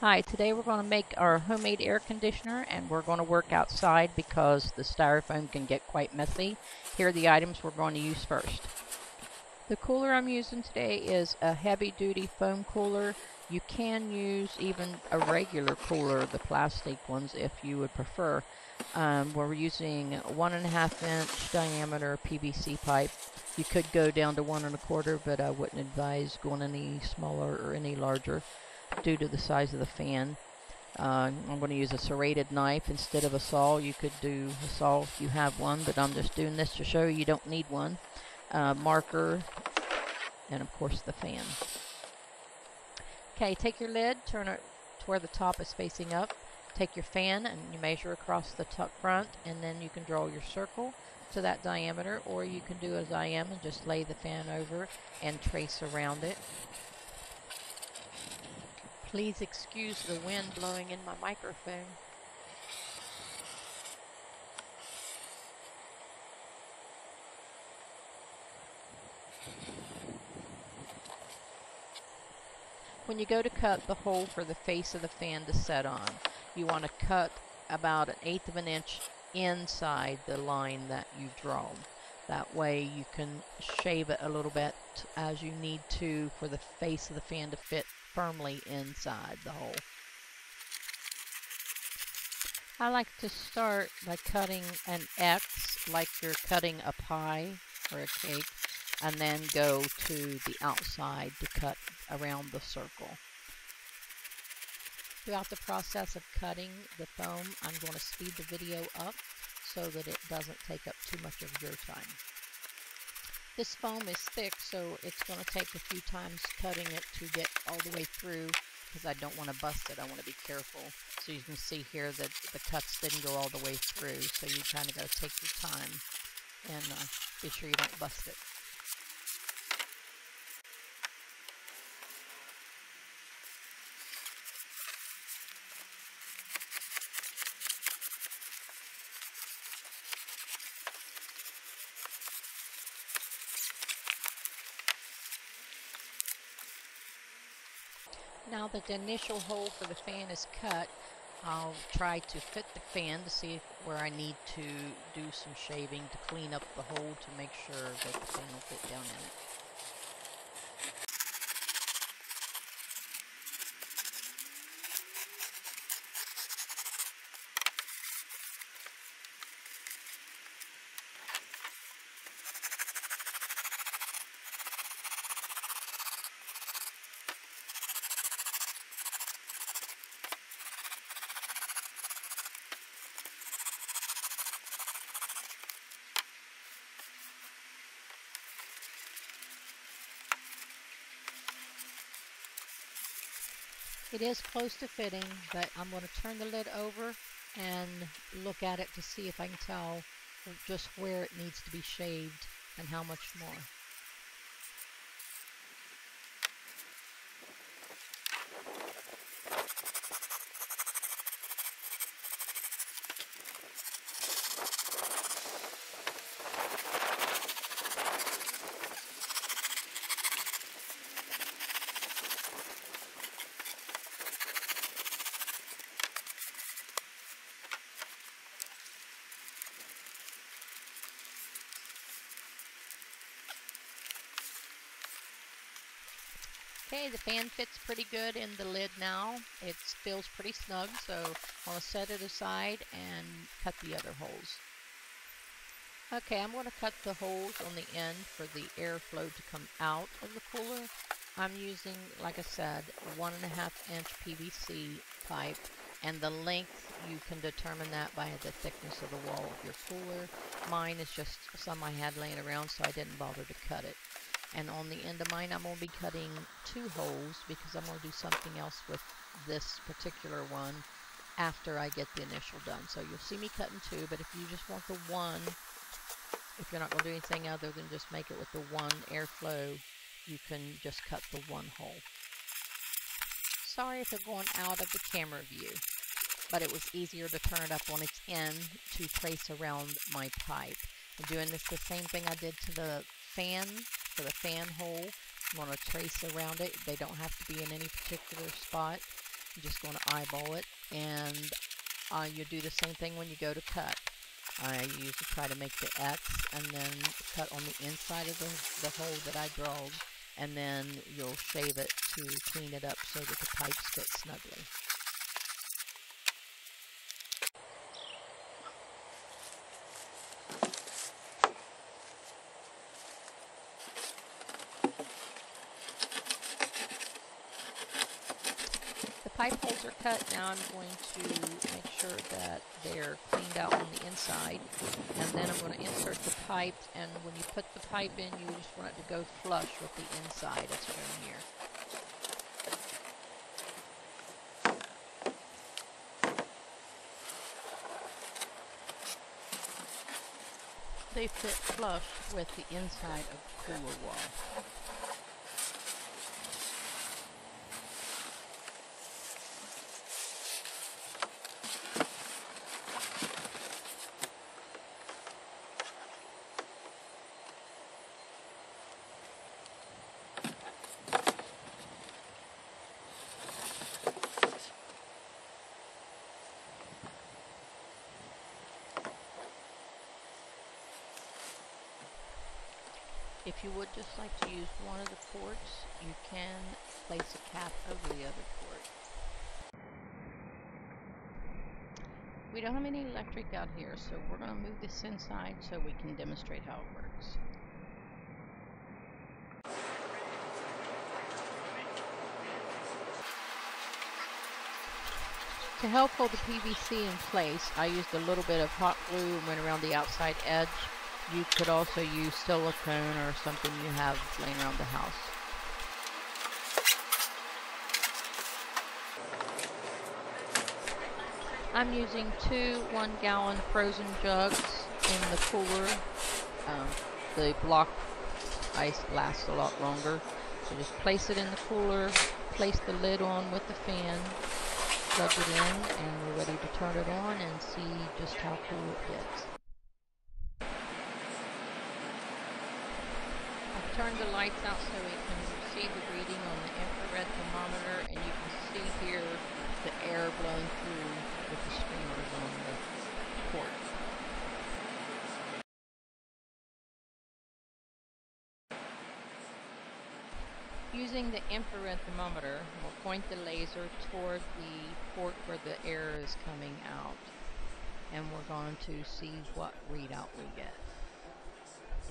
Hi, today we're going to make our homemade air conditioner and we're going to work outside because the styrofoam can get quite messy. Here are the items we're going to use first. The cooler I'm using today is a heavy duty foam cooler. You can use even a regular cooler, the plastic ones, if you would prefer. We're using 1.5 inch diameter PVC pipe. You could go down to 1 1/4, but I wouldn't advise going any smaller or any larger due to the size of the fan. I'm going to use a serrated knife instead of a saw. You could do a saw if you have one, but I'm just doing this to show you don't need one. Marker, and of course the fan. Okay, take your lid, turn it to where the top is facing up. Take your fan and you measure across the top front, and then you can draw your circle to that diameter, or you can do as I am and just lay the fan over and trace around it. Please excuse the wind blowing in my microphone. When you go to cut the hole for the face of the fan to set on, you want to cut about 1/8 of an inch inside the line that you've drawn. That way you can shave it a little bit as you need to for the face of the fan to fit firmly inside the hole. I like to start by cutting an X like you're cutting a pie or a cake, and then go to the outside to cut around the circle. Throughout the process of cutting the foam, I'm going to speed the video up so that it doesn't take up too much of your time. This foam is thick, so it's going to take a few times cutting it to get all the way through, because I don't want to bust it. I want to be careful. So you can see here that the cuts didn't go all the way through, so you kind of got to take your time and be sure you don't bust it. Now that the initial hole for the fan is cut, I'll try to fit the fan to see where I need to do some shaving to clean up the hole to make sure that the fan will fit down in it. It is close to fitting, but I'm going to turn the lid over and look at it to see if I can tell just where it needs to be shaved and how much more. Okay, the fan fits pretty good in the lid now. It feels pretty snug, so I'm going to set it aside and cut the other holes. Okay, I'm going to cut the holes on the end for the airflow to come out of the cooler. I'm using, like I said, 1.5 inch PVC pipe, and the length you can determine that by the thickness of the wall of your cooler. Mine is just some I had laying around, so I didn't bother to cut it. And on the end of mine, I'm going to be cutting 2 holes because I'm going to do something else with this particular one after I get the initial done. So you'll see me cutting 2, but if you just want the one, if you're not going to do anything other than just make it with the one airflow, you can just cut the 1 hole. Sorry if they're going out of the camera view, but it was easier to turn it up on its end to trace around my pipe. I'm doing this the same thing I did to the fan, for the fan hole. I'm going to trace around it. They don't have to be in any particular spot. You're just going to eyeball it, and you do the same thing when you go to cut. I usually try to make the X and then cut on the inside of the hole that I drilled, and then you'll shave it to clean it up so that the pipes fit snugly. Pipe holes are cut. Now I'm going to make sure that they're cleaned out on the inside, and then I'm going to insert the pipe, and when you put the pipe in, you just want it to go flush with the inside as shown here. They fit flush with the inside of the cooler wall. If you would just like to use one of the ports, you can place a cap over the other port. We don't have any electric out here, so we're going to move this inside so we can demonstrate how it works. To help hold the PVC in place, I used a little bit of hot glue and went around the outside edge. You could also use silicone or something you have laying around the house. I'm using two 1-gallon frozen jugs in the cooler. The block ice lasts a lot longer. So just place it in the cooler, place the lid on with the fan, plug it in, and we're ready to turn it on and see just how cool it gets. I've turned the lights out so we can see the reading on the infrared thermometer, and you can see here the air blowing through with the streamers on the port. Using the infrared thermometer, we'll point the laser toward the port where the air is coming out, and we're going to see what readout we get.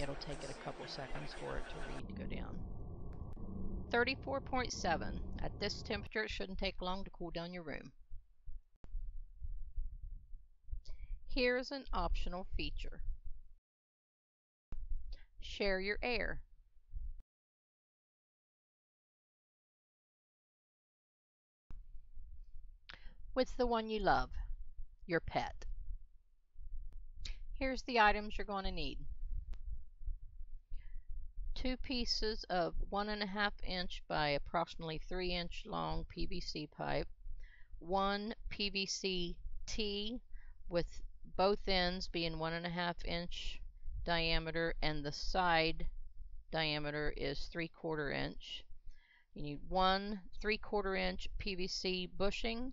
It'll take it a couple seconds for it to read to go down. 34.7. At this temperature, it shouldn't take long to cool down your room. Here's an optional feature. Share your air. With the one you love, your pet. Here's the items you're going to need. 2 pieces of 1.5 inch by approximately 3 inch long PVC pipe, 1 PVC T with both ends being 1.5 inch diameter and the side diameter is 3/4 inch. You need 1 3/4 inch PVC bushing.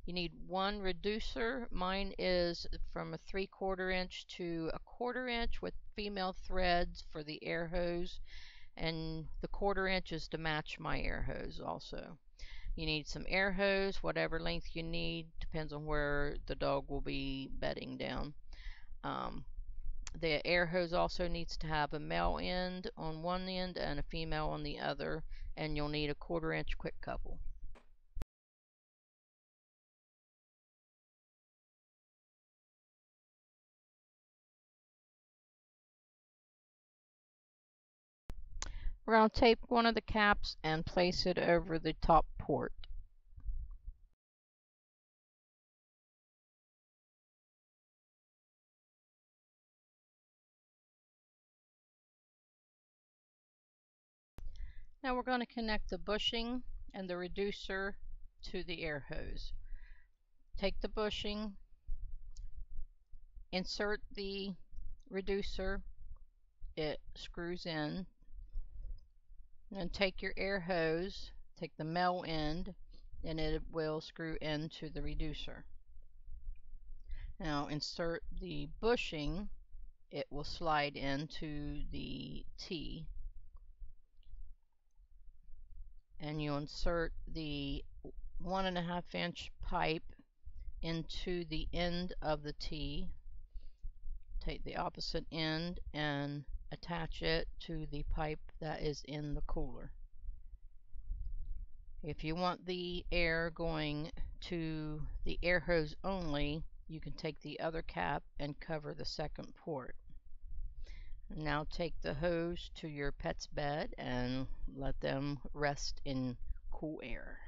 You need 1 reducer. Mine is from a 3/4 inch to a 1/4 inch with female threads for the air hose, and the 1/4 inch is to match my air hose also. You need some air hose, whatever length you need, depends on where the dog will be bedding down. The air hose also needs to have a male end on one end and a female on the other, and you'll need a 1/4 inch quick couple. We're going to tape one of the caps and place it over the top port. Now we're going to connect the bushing and the reducer to the air hose. Take the bushing, insert the reducer, it screws in, and take your air hose, take the male end, and it will screw into the reducer. Now insert the bushing. It will slide into the T, and you insert the 1.5 inch pipe into the end of the T. Take the opposite end and attach it to the pipe that is in the cooler. If you want the air going to the air hose only, you can take the other cap and cover the second port. Now take the hose to your pet's bed and let them rest in cool air.